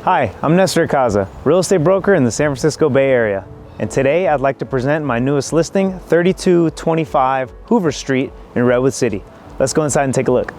Hi, I'm Nestor Kaza, real estate broker in the San Francisco Bay Area. And today I'd like to present my newest listing, 3225 Hoover Street in Redwood City. Let's go inside and take a look.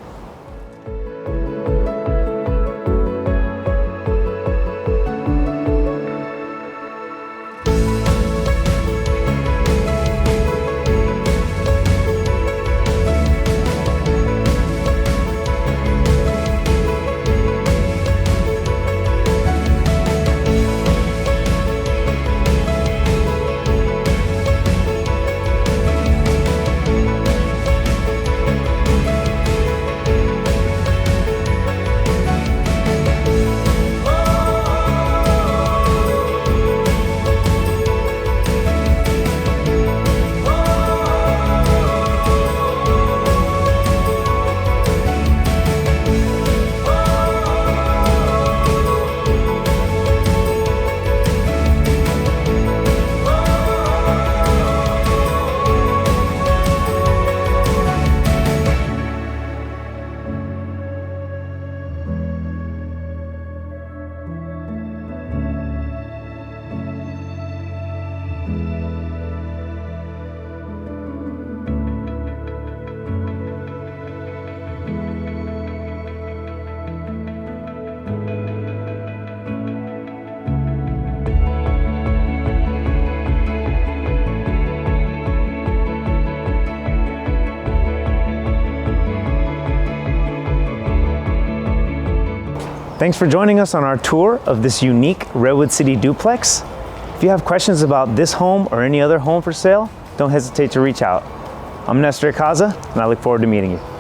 Thanks for joining us on our tour of this unique Redwood City duplex. If you have questions about this home or any other home for sale, don't hesitate to reach out. I'm Nestor Kaza, and I look forward to meeting you.